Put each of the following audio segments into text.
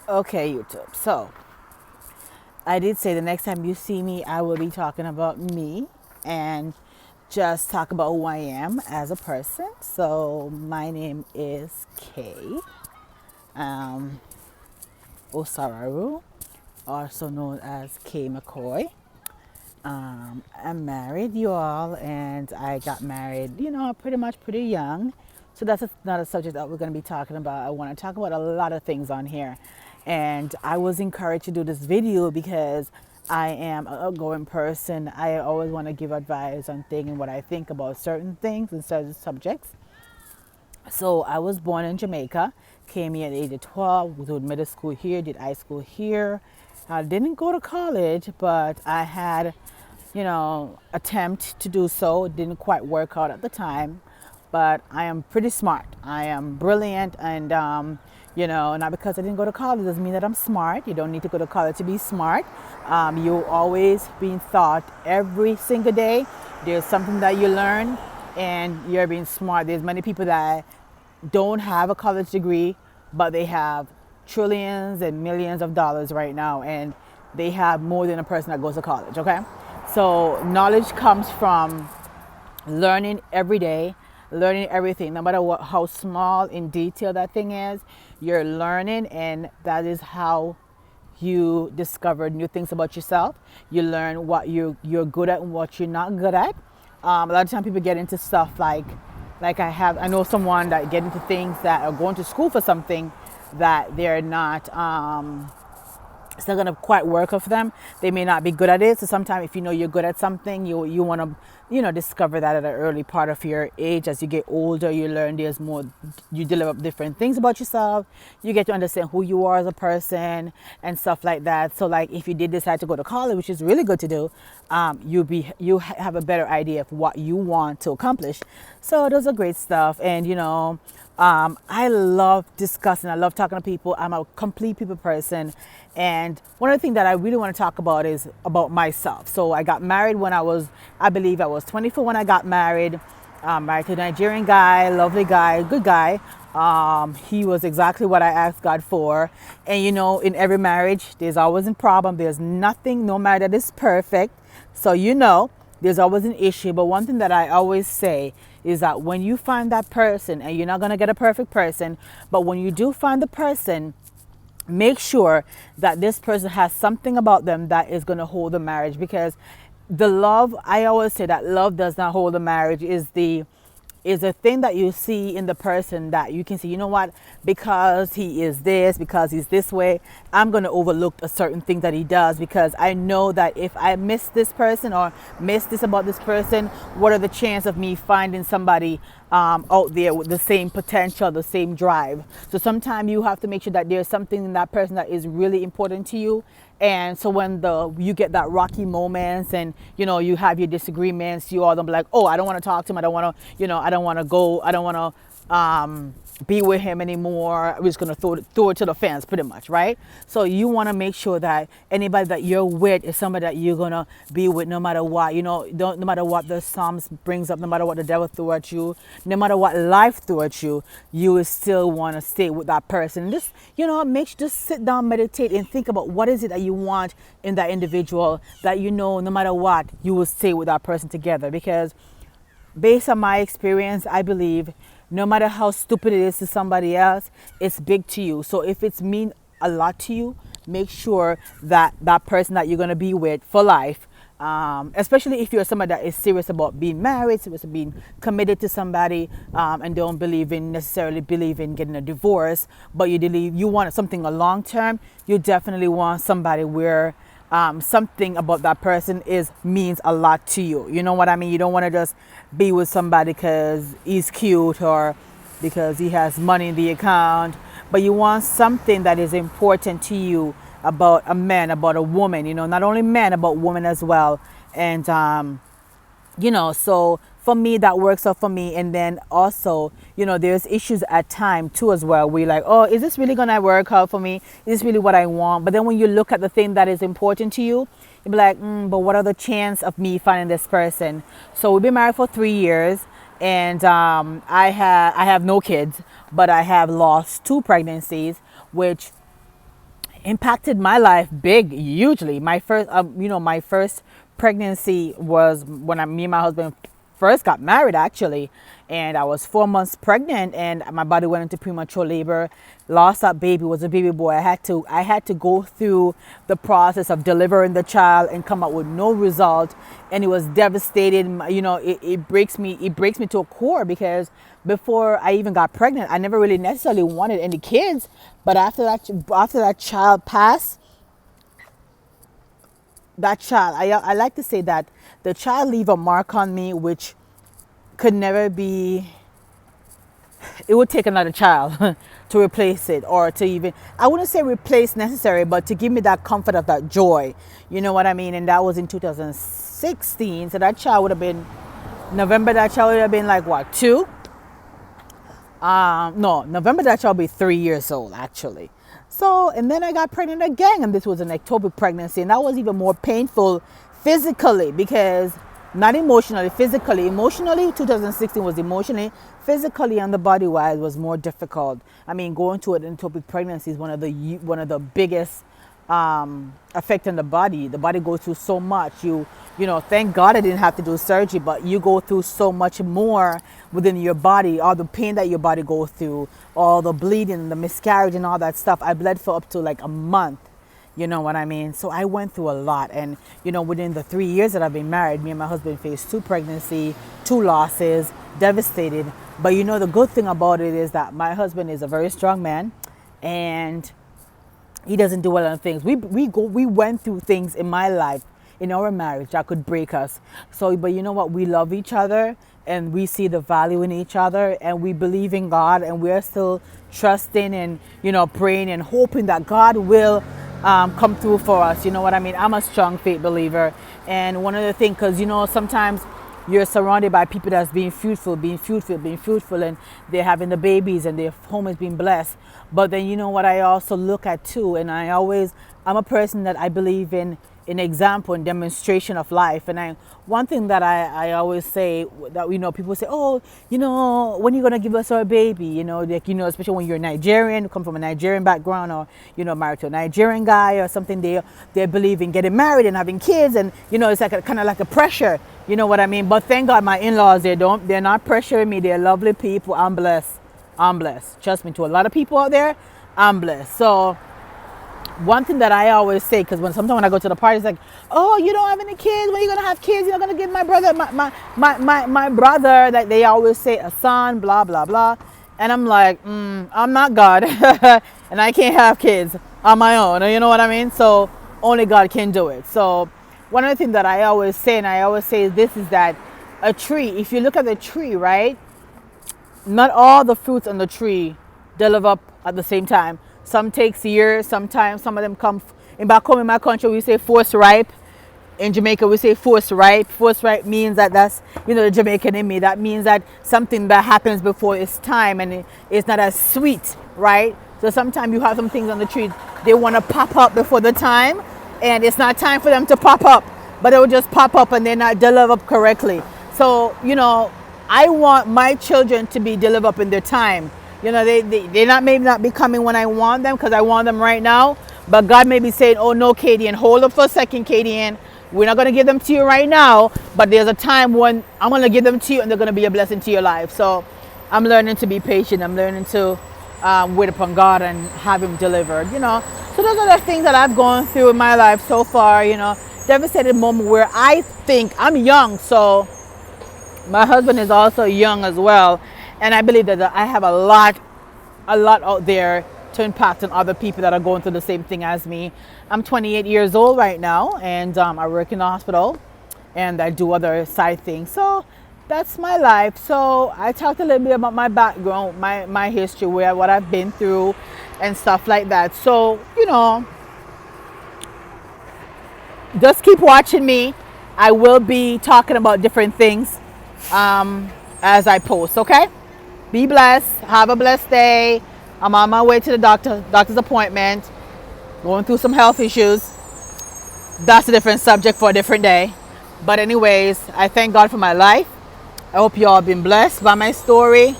Okay, YouTube. So, I did say the next time you see me, I will be talking about me and just talk about who I am as a person. So, my name is Kay um, Osararu, also known as Kay McCoy. I'm married, you all, and I got married, pretty much pretty young. So that's not a subject that we're going to be talking about. I want to talk about a lot of things on here. And I was encouraged to do this video because I am an outgoing person. I always want to give advice on things and what I think about certain things and certain subjects. So I was born in Jamaica, came here at the age of 12, did middle school here, did high school here. I didn't go to college, but I had, attempt to do so. It didn't quite work out at the time, but I am pretty smart. I am brilliant, and not because I didn't go to college doesn't mean that I'm smart. You don't need to go to college to be smart. You always being taught every single day. There's something that you learn, and you're being smart. There's many people that don't have a college degree, but they have trillions and millions of dollars right now, and they have more than a person that goes to college, okay? So knowledge comes from learning every day, learning everything, no matter how small in detail that thing is, you're learning, and that is how you discover new things about yourself. You learn what you're good at and what you're not good at. A lot of times people get into stuff like I know someone that get into things that are going to school for something that they're not it's not going to quite work out for them. They may not be good at it. So sometimes if you know you're good at something, you want to, discover that at an early part of your age. As you get older, you learn there's more, you develop different things about yourself. You get to understand who you are as a person and stuff like that. So like if you did decide to go to college, which is really good to do, you have a better idea of what you want to accomplish. So those are great stuff. And I love discussing. I love talking to people. I'm a complete people person. And one of the things that I really want to talk about is about myself. So I got married when I believe I was 24 when I got married. Married to a Nigerian guy, lovely guy, good guy. He was exactly what I asked God for. And in every marriage, there's always a problem. There's nothing, no matter that is perfect. So there's always an issue. But one thing that I always say is that when you find that person, and you're not going to get a perfect person, but when you do find the person, make sure that this person has something about them that is going to hold the marriage. Because the love, I always say that love does not hold the marriage, is a thing that you see in the person that you can see, you know what, because he is this, because he's this way, I'm going to overlook a certain thing that he does, because I know that if I miss this person or miss this about this person, what are the chances of me finding somebody out there with the same potential, the same drive. So sometimes you have to make sure that there's something in that person that is really important to you. And so when you get that rocky moments, and you have your disagreements, you all don't be like, oh, I don't want to talk to him, I don't want to, I don't want to go, I don't want to be with him anymore. We're just going to throw it to the fence, pretty much, right? So you want to make sure that anybody that you're with is somebody that you're going to be with no matter what. No matter what the Psalms brings up, no matter what the devil threw at you, no matter what life threw at you, you will still want to stay with that person. And just, just sit down, meditate, and think about what is it that you want in that individual, that no matter what, you will stay with that person together. Because based on my experience, I believe no matter how stupid it is to somebody else, it's big to you. So if it's mean a lot to you, make sure that that person that you're going to be with for life, especially if you're somebody that is serious about being married, serious about being committed to somebody, and don't necessarily believe in getting a divorce, but you want something a long term, you definitely want somebody where something about that person means a lot to you. You know what I mean? You don't want to just be with somebody because he's cute or because he has money in the account, but you want something that is important to you about a man, about a woman. Not only men, about women as well. And so for me, that works out for me. And then also, there's issues at time too as well. We're like, oh, is this really gonna work out for me? Is this really what I want? But then when you look at the thing that is important to you, you'll be like, but what are the chance of me finding this person? So we've been married for 3 years, and I have no kids, but I have lost 2 pregnancies, which impacted my life big, hugely. My first, my first pregnancy was when me and my husband first got married, actually, and I was 4 months pregnant, and my body went into premature labor. Lost that baby, was a baby boy. I had to go through the process of delivering the child and come up with no result, and it was devastating. It breaks me to a core, because before I even got pregnant, I never really necessarily wanted any kids. But after that child passed, that child, I like to say that the child leave a mark on me, which could never be. It would take another child to replace it, or to even, I wouldn't say replace necessary, but to give me that comfort of that joy. You know what I mean? And that was in 2016. So that child would have been November. That child would have been like what, 2? No, November that child will be 3 years old, actually. So, and then I got pregnant again, and this was an ectopic pregnancy, and that was even more painful physically, because not emotionally, physically. Emotionally, 2016 was emotionally. Physically and the body wise was more difficult. I mean, going to an ectopic pregnancy is one of the biggest affecting the body. The body goes through so much. Thank God I didn't have to do surgery, but you go through so much more within your body, all the pain that your body goes through, all the bleeding, the miscarriage and all that stuff. I bled for up to like a month. You know what I mean? So I went through a lot. And, within the 3 years that I've been married, me and my husband faced 2 pregnancy, 2 losses, devastated. But the good thing about it is that my husband is a very strong man, and he doesn't do well on things. We went through things in my life, in our marriage, that could break us. So, but you know what? We love each other, and we see the value in each other, and we believe in God, and we're still trusting and, praying and hoping that God will come through for us. You know what I mean? I'm a strong faith believer. And one of the things, because, sometimes you're surrounded by people that's being fruitful, and they're having the babies, and their home is being blessed. But then, what I also look at too, and I'm a person that I believe in example and demonstration of life. And one thing that I always say, that people say, oh, when you're gonna give us our baby, especially when you're Nigerian, you come from a Nigerian background, or married to a Nigerian guy or something, they believe in getting married and having kids, and it's like kind of like a pressure. You know what I mean? But thank God my in-laws, they're not pressuring me. They're lovely people. I'm blessed. Trust me, to a lot of people out there, I'm blessed. So one thing that I always say, because sometimes when I go to the party, it's like, oh, you don't have any kids? When are you gonna have kids? You're not gonna give my brother, my brother, that they always say, a son, blah blah blah. And I'm like, I'm not God, and I can't have kids on my own. You know what I mean? So only God can do it. So one of the things that I always say this, is that a tree, if you look at the tree, right? Not all the fruits on the tree deliver up at the same time. Some takes years. Sometimes some of them come. Back home in my country, we say force ripe. In Jamaica, we say force ripe. Force ripe means that's the Jamaican in me. That means that something that happens before its time, and it's not as sweet, right? So sometimes you have some things on the tree, they want to pop up before the time, and it's not time for them to pop up, but they will just pop up and they're not delivered up correctly. So I want my children to be delivered up in their time. They may not be coming when I want them, because I want them right now. But God may be saying, oh no, Katie, and hold up for a second, Katie, and we're not going to give them to you right now, but there's a time when I'm going to give them to you, and they're going to be a blessing to your life. So I'm learning to be patient. I'm learning to wait upon God and have Him delivered. So those are the things that I've gone through in my life so far. Devastated moment where I think I'm young, so my husband is also young as well, and I believe that I have a lot out there to impact on other people that are going through the same thing as me. I'm 28 years old right now, and I work in the hospital, and I do other side things. So that's my life. So I talked a little bit about my background, my history, what I've been through and stuff like that. So, just keep watching me. I will be talking about different things as I post, okay? Be blessed. Have a blessed day. I'm on my way to the doctor's appointment, going through some health issues. That's a different subject for a different day. But anyways, I thank God for my life. I hope you all been blessed by my story.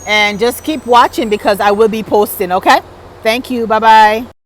And just keep watching, because I will be posting, okay? Thank you. Bye-bye.